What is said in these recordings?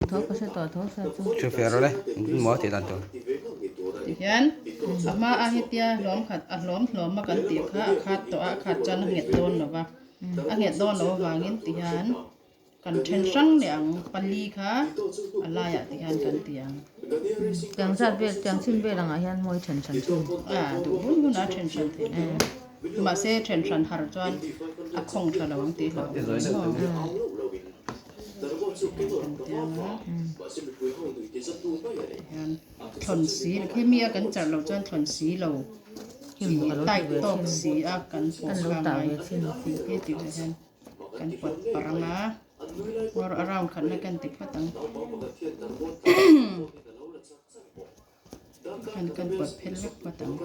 thấu có sẽ tỏ thấu sao chứ chưa phê rồi đấy mua thì đàn tôi hian ama a hitia lom khat a lom ma kan ti kha khat to a khat chan nget don lo wa a nget don lo wangin ti hian kan then sang le ang pali kha ala ya ti hian kan tiang tiếng giật về tiếng xin về là ngài hiền môi trần trần trần a du hun hun a then san the ma se then san har chuan a khong tha lo ti lo thuần xí khi mía cắn chặt lẩu chân thuần xí lẩu tay tóc xí à cắn phô khang này thì cái tiểu hen cắn bật parang na or around khăn na cắn tip phát tăng cắn bật phê lép phát tăng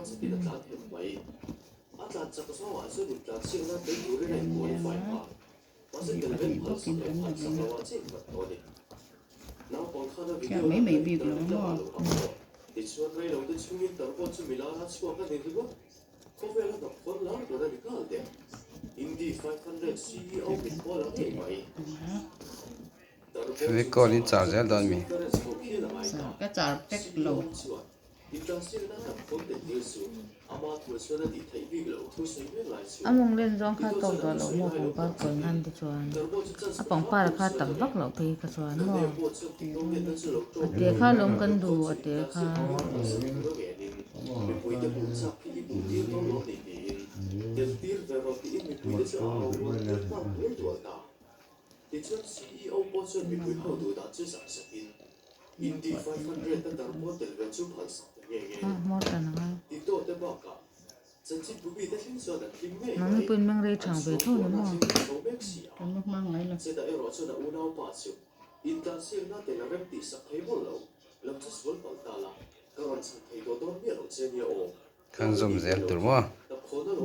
cái mấy mấy việc lắm mà với con đi chào giá đón mình cái chả tách lẩu among lên rong khá tàu đó lẩu mua bóng ba quần ăn thì chuan à bóng ba là khá tầm vắc lẩu thì cả chuan mua à tiề khá lồng cân đủ à tiề khá mua cái nào nó mới quên mang đây chẳng về thôi nữa mà cái nước mang này là khăn zoom dễ được mua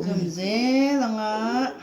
dầm dễ là ngã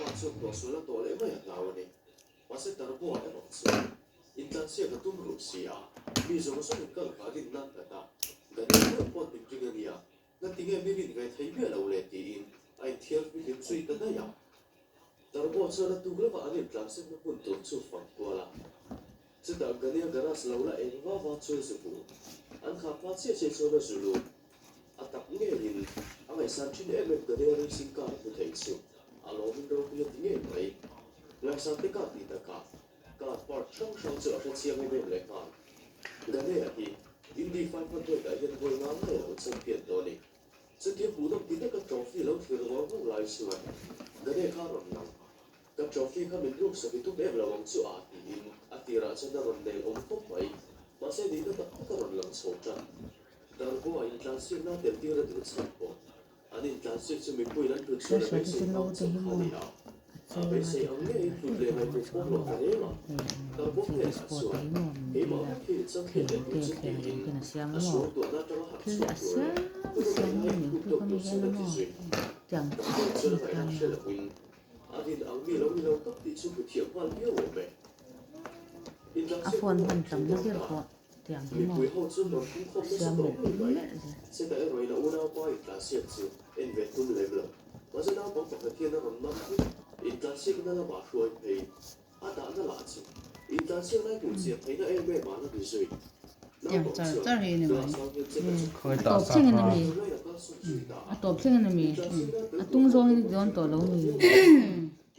sẽ sẽ thì lâu thì mua à phun mình tầm nó biết có tiếng cái mỏ xem một tí mẹ tiếng chả gì nữa khơi tổ tạo chức sao này mi à tổ chức này mi à tung rong thì don tổ lâu mi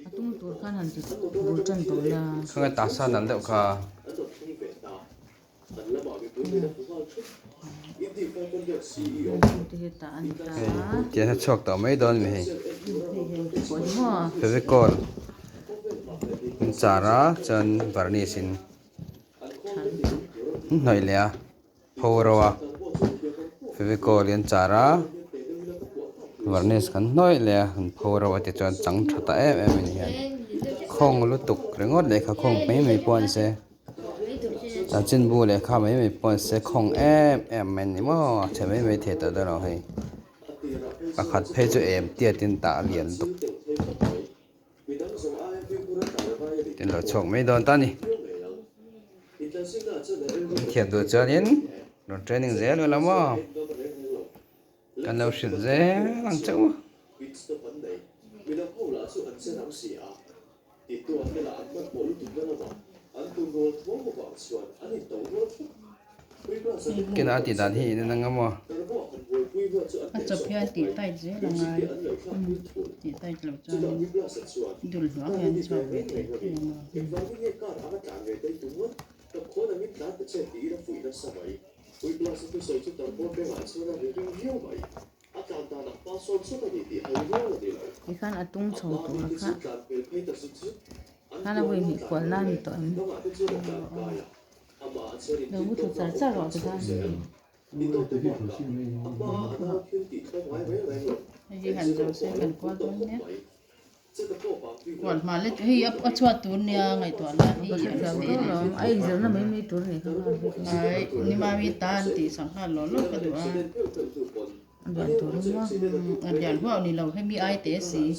à tung tổ khăn hẳn thì tổ chân tổ là khơi tạo sao nắn đậu khà thì ta ăn ta tiền hết chọc tao mấy đón mình có gì mà với con chả ra chân varnisin nói lẽ hầu với con liền chả ra varnis kan nói lẽ hầu rồi thì cho trắng thật em mình hiện không lúc tục rồi ngót để không mấy bọn sẽ ta chân bu để khá mấy bọn sẽ không em mình mà sẽ mấy thiệt đó rồi hay bà khát phê cho em tiệt tin tạ liền tục tin là chọn mấy đòn ta nè khiển đồ cho đến rồi training dễ luôn lắm á cần đâu chuyện dễ lăng chỗ kena ti dan hi na ngamo a chụp hiện tỉ tay dưới là ngay tỉ tay chụp cho đùn hóa hiện cho về thế thì mà cái khăn atung sầu tu là khá khá là về bị quần lan thì tội đâu có thực ra sao rồi thì khá cái hành dầu sẽ cần qua tuần nhé còn mà lấy thì ấp chua tuần nha ngày tuần là thì có thể làm cái đó ai giờ nó mấy tuổi này không đấy nhưng mà vì ta thì sáng hà lỗ lỗ cái đó ăn tuổi đúng không anh dàn hoa này lâu hay mi ai té gì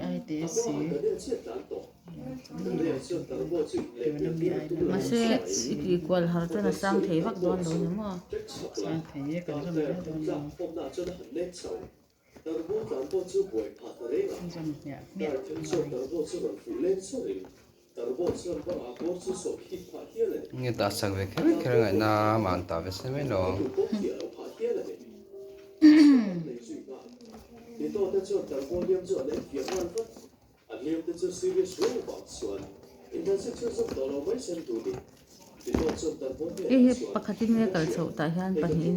ai té gì mà sẽ cái quần hở cho nó sang thế vắt đòn rồi đúng không sang thế cái gì đó dầm nhẹ nhẹ nghe ta sang về cái ngày na mang ta về xem nó eh pakatin nga kalso tahan pahin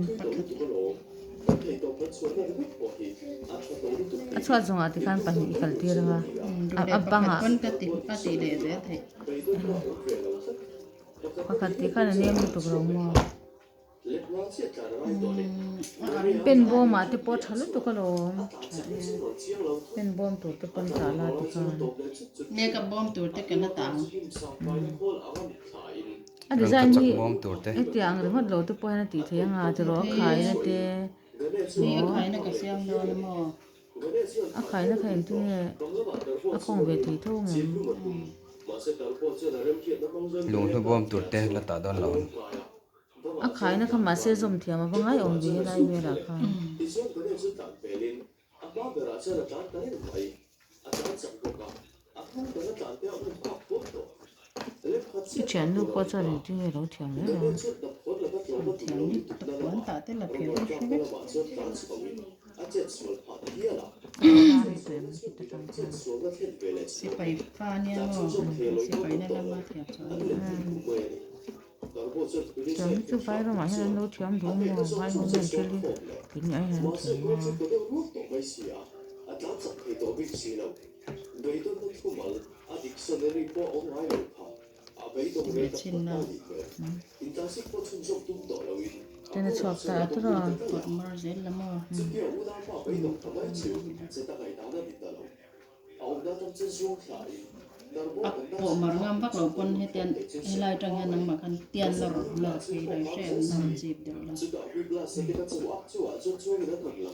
at sa zonga ti kan pahin ikaltir ha abanga con cái tỷ lệ dễ thấy pakati kan nem tu gromo pen bom ma te pot halu to kalo pen bom to te pan sala ti kan nghe cái bom tuổi tới cái nó tàng a design ni bom tur te e tiang ri hot lo te po na ti theng a te ro khai na te thì ở khai nó cái xem đâu nó mò a khai na khai tu ne a khong ve ti thong lung thu bom tur te la ta don lo a khai na khama se zom thiam ma bangai ong ve lai me ra kha cái chuyện nó qua cho thì chứ đâu thiam nữa rồi thì đi tập quán tạ tới là phiền lắm chứ biết sẽ phải pha nha mò sẽ phải nên làm mà thiệt rồi chẳng chứ phải đâu mà hay nó thiam đúng mà phải không nên chơi đi thì nhảy hàng thì để xin nào thế nên chọc ta thôi rồi tuột mơ dễ lắm mò bộ mà ngâm bắt đầu quân hay tiền hay lại trong nhà nằm mà cần tiền là thì đấy sẽ nằm dịp được là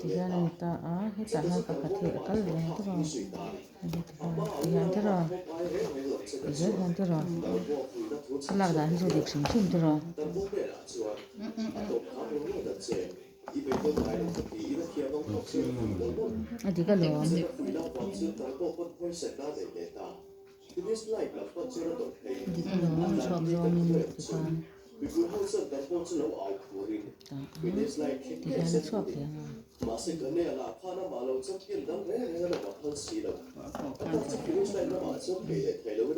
thì ra người ta á hết cả hai cả thể ở cái này thôi rồi thì hàng thế rồi thì rất hàng thế rồi cái lạc đàn rồi được sinh chim thế rồi à thì cái lỗ thì cái lỗ chọc rồi mình thì còn thì ra nó chọc thì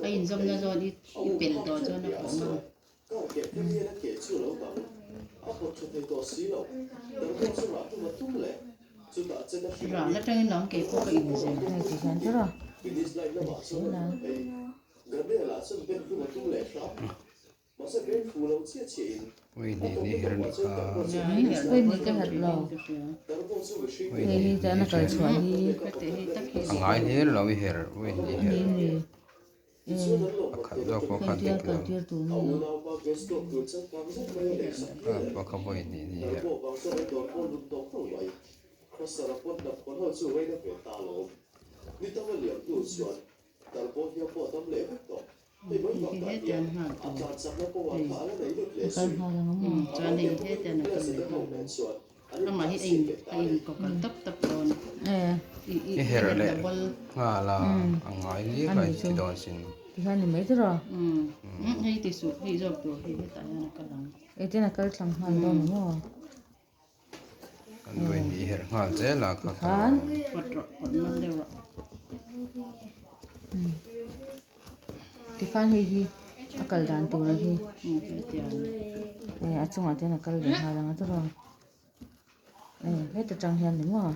ai dòng ra rồi đi biển đó cho nó cũng rõ là trong nó cái cô cái gì này thì hàng thế rồi thế là ui ni her ni ka ôi mình cái hạt lò thì ra nó cởi xoáy đi angai ni lo mi her ui ni her đi akha do ko khan tia te cởi lo tia tủ pa ka boy ni her thì hết tiền hàng tủ cái hoa là nó cho nên hết tiền là cần nó mà hết anh có cần tập rồi eh ni her le nga la angai ni ka ti don sin thì hai mấy thế rồi hay thì sụt hay dọc tổ hay tại nhà cái lăng ấy thế là cái thằng hoàn đâu đúng không kan doi ni her ngal che la kha khán quật rồi quật nó đều rồi thì khán hi akal dan tu ra hi cái tiền à chung thế là cái liền hai là thế rồi hết từ trang hiền đúng không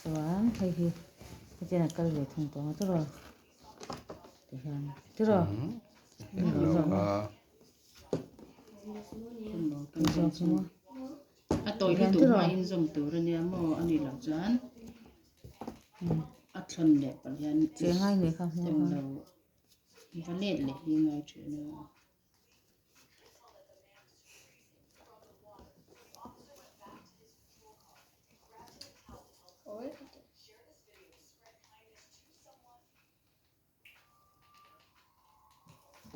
xoắn hay hi thế là cái liền thùng to thế rồi thì hiền thế rồi lo kha cái dòng xong à tôi thì tụi mà in dòng tụi rồi nha mà anh đi làm chán à chân đẹp bạn hiền chế ngay người không trong đầu và lên lại như ngay chuyện nữa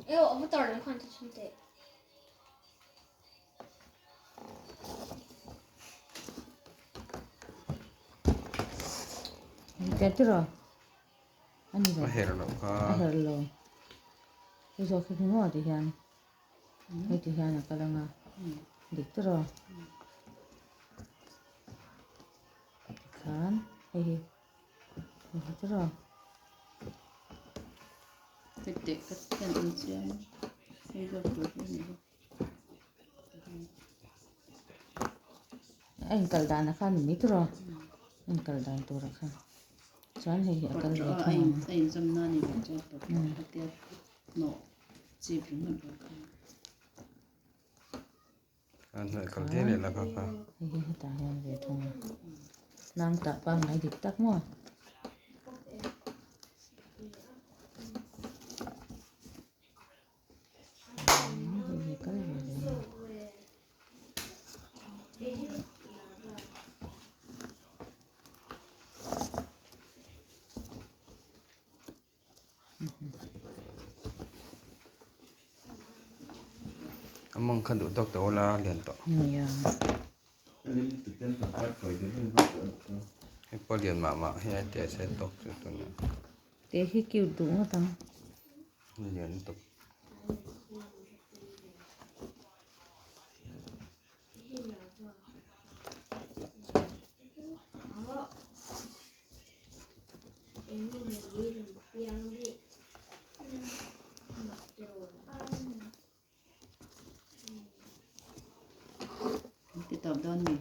我不找人换这兄弟。 cái thế rồi anh đi ma rồi her lo kha hello bây giờ khi mua thì hiền hay thì hiền là cái lăng được thế rồi khán hay thế rồi cái tệ cái tiền tiền hay dòng tụi này anh cần đàn là khăn mấy thế rồi anh cần đàn tôi là khăn chán hay cái gì quật không anh dòng na này mà cho tụi cái tiền nọ chỉ phải mình an noi kal te le la kha kha hay ta hiền về thùng nàng tạ bằng này được tắc mua cái gì among khan du tok to la lian to người à he po lian ma he te se tok chu tu na để khi kêu đúng là tăng lian tok cái tập đơn này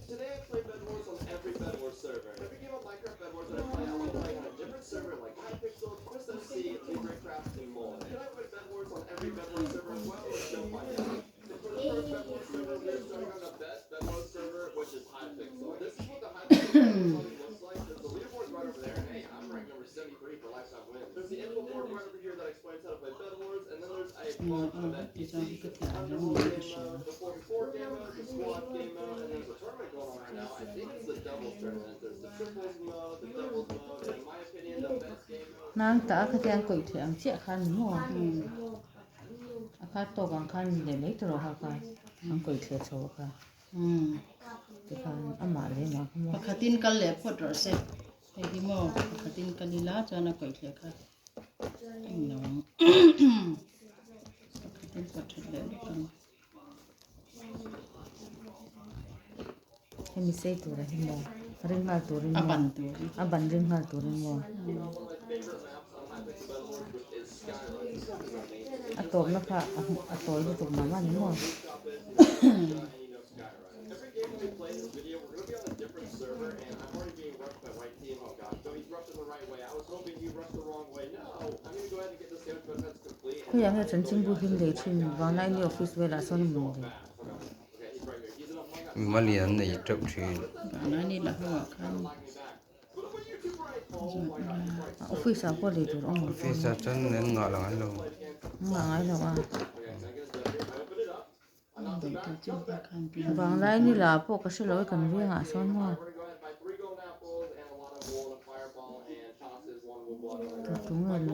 Today I play Bed Wars on every Bed Wars server. Every game on Minecraft Bed Wars that I play, I'm playing on a different server like Hypixel, Twist MC, Libracraft, and more. Can I play Bed Wars on every Bed Wars server as well? Let's go find out. So for the first Bed Wars server, we're starting on the best Bed Wars server, which is Hypixel. This is what the Hypixel looks like. There's the leaderboard right over there, and hey, I'm ranked number 73 for lifetime wins. There's the info board right over here that explains how to play Bed Wars, and then there's a bunch of NPCs. There's the role game mode, the 4v4 game mode, the squad game mode, and there's a tournament going on right now. I think it's the doubles tournament. There's the triples mode, the doubles mode, and in my opinion, the best game mode. nàng tạ cái tiền quỷ thì ăn chia khăn đúng không khăn to bằng khăn để lấy từ rồi hả khăn ăn quỷ thì số khăn thì khăn ăn mà lấy mà không cái tin cái lẹp quật rồi xem hay đi mua cái tin cái đi lá cho nó quậy thiệt cái nó cái tin quật thật lẹp con hay mình xây tủ này hình bò ring hal tủ ring à bẩn tụi à bắn ring hal tủ ring bò à tổ nó pha à tổ nó tủ mà đúng không Every game we play in this video, we're going to be on a different server, and I'm already being rushed by white team. Oh gosh, so he's rushing the right way. I was hoping he rushed the wrong way. No, I'm going to go ahead and get this game defense complete. cái dạng là chân chính bùi hình để trên vào lại nhiều office về là son mình Okay, he's right here. He's in a hung up. ma lian nei trap thin nó đi là hoa khăn office à có để tủ ông fi sa chan nen nga lang lo mà ngay đâu à để tụi chúng ta khăn tiền vàng lại như là bộ cái số lỗi cần riêng à son mà We're going to go ahead and buy 3 golden apples and a lot of wool and a fireball, and chances 1 will block. tụi chúng là nữa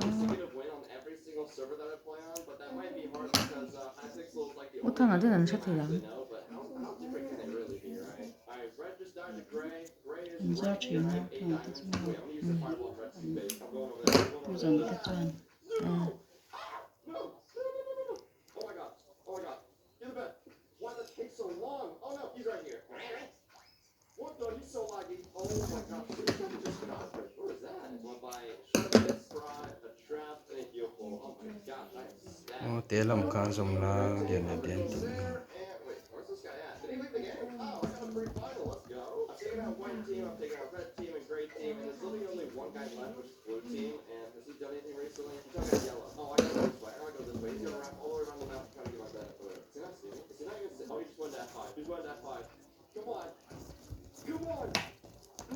Consecutive win on every single server that I play on, but that might be hard because Hypixel is like the ủa thằng ở đây là sao thì only lắm no, but how different can it really be, right? Alright, Red just to gray. Gray is Mình do chuyện nào không có chung nào. wait, I'm gonna use the fireball recipe base. I'm going over there. Bây giờ người ta chọn. No! No! No! Oh my god. Oh my god. Get the bed. Why does it take so long? Oh no, he's right here. What the? He's so laggy. Oh my god. What is that? One by Sharpness, Fry, a trap, and a heel pull. Oh my god. I am stacked. ô tế làm cá dùng là điện là điện There, and wait, where's this guy at? Did he leave the game? Oh, I got a free final. Let's go. I'm taking out white team, I'm taking out red team, and gray team, and there's literally only one guy left, which is blue team. And has he done anything recently? He's done got yellow. Oh, I gotta go this way. I gotta go this way. He's gonna wrap all the way around the map to try to get my bed. Is he not seeing me? Is he not even seeing? Oh, he just went to F5. He's went to F5. Come on. Come on.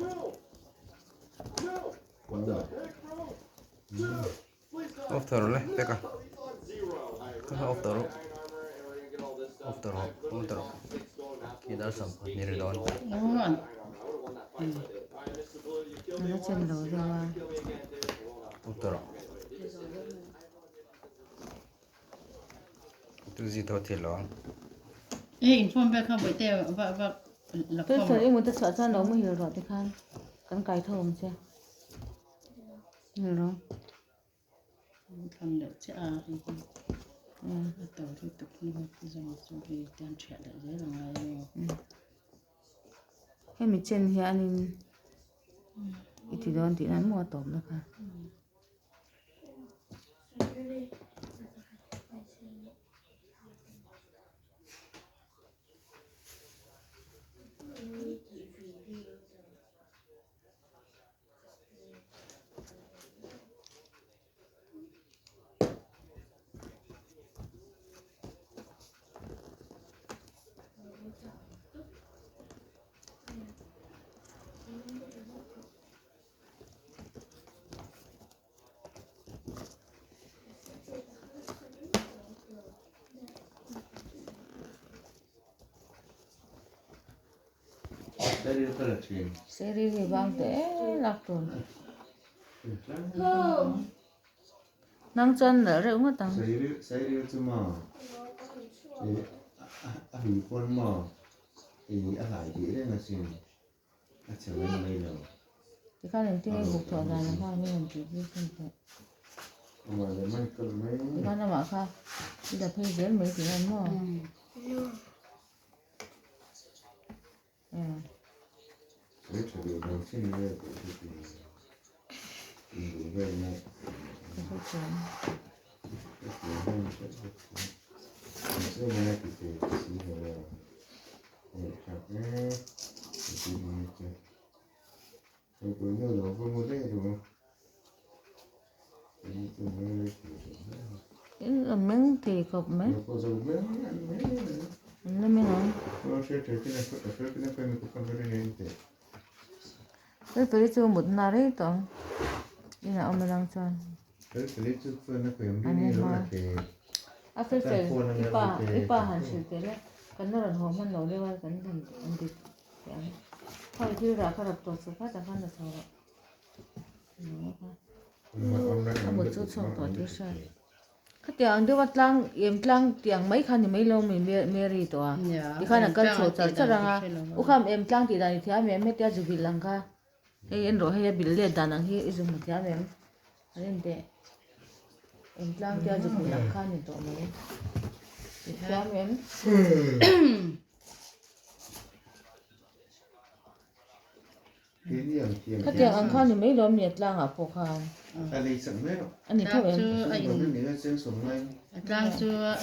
No. No. What the heck, bro? Dude, please God. off thở lên bé cả No, he's on zero. Alright, Cứ we're off not the gonna rope. buy iron armor, and we're gonna get all this stuff. Off the rope, I've literally off the rope. lost 6 gold and apples. He does something, near it on. I could have Ngon. iron armor. I would've won that fight if I did. Alright, Mr. Blue, you killed me Nó once. chân đầu You're ra not mà. gonna kill me again, dude. You will not. off the rope tu gì thôi thì lo Ê, inform về không bởi tèo và là Tôi không. thấy em muốn ta sợ cho nó mới hiểu rõ thì khăn cắn cái thơm chưa hiểu không Không được chứ à. ừ. Tàu thì tục như vậy dòng số vì tiền trẻ lại dễ là ngay. hay mình trên thì anh thì đó thì nó mua tôm đó cả Đây là tờ chuyện. sẽ đi thì băng té lạc rồi năng chân ở đây cũng có tăng Saya dia cuma. Ahli pun mah. Ahli dia ngasih. Aceh mana lagi. thì khăn đến tiêu buộc thở dài là khăn mới làm chuyện gì không thể Mà là mấy cái mấy. thì khăn nó bảo khăn đi là phê diễn mấy tiếng ăn mò Saya cakap orang sini dia tu. Ini dia ni. cái số chuyện Saya mana kita sini dia. Cakap itu macam. Saya punya orang pun muda tu. Ini tu mana cái làm miếng thì cột mấy Có dấu mấy. nó mới nói Kalau saya kenapa aku pakai ini? cái tôi chưa một nào đấy tổng đi nào ông đang cho Saya pelit tu pun aku yang bini lo nak. à phải phải ipa hẳn sự thế đấy cái nó là hồมันnổi lên cái thì anh đi thôi chứ ra cái đập tổ số phát là khăn là sao một chút xong tổ tiếp sau cái tiếng đưa bắt lang em lang tiếng mấy khăn thì mấy lâu mình meri to thì khăn là cần số chặt chặt ra u kham em lang thì đây thì em mấy tia chụp lang ka hay em rồi hay bị liệt đàn anh hay dùng một tia em anh để em lang tia chụp lang ka thì to mấy thì em cái tiếng anh khăn thì mấy lâu nhiệt lang à phụ khăn Alay sang mấy. anh thì thôi em Ini saya sungai. Đang chưa